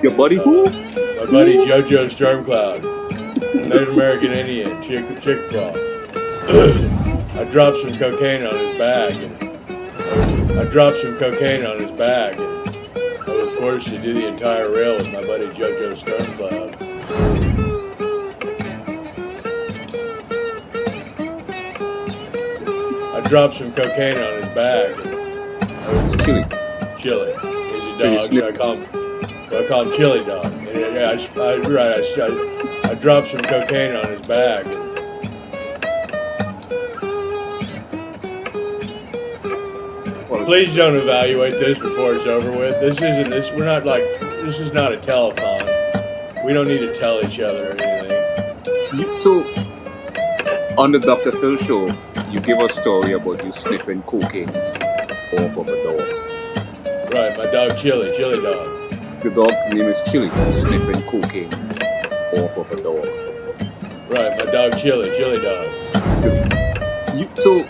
Your buddy who? My buddy JoJo Stormcloud, Native American Indian, Chickasaw. I dropped some cocaine on his back, and I was forced to do the entire rail with my buddy JoJo Stormcloud. I dropped some cocaine on his back. It's Chili. Chili. He's a dog, so I call him Chili Dog. And I dropped some cocaine on his back. Please don't evaluate this before it's over with. This is not a telethon. We don't need to tell each other anything. So, on the Dr. Phil show, you give a story about you sniffing cocaine off of a dog. Right, my dog Chili Dog. The dog's name is Chili, sniffing cocaine off of a dog. Right, my dog Chili Dog. So,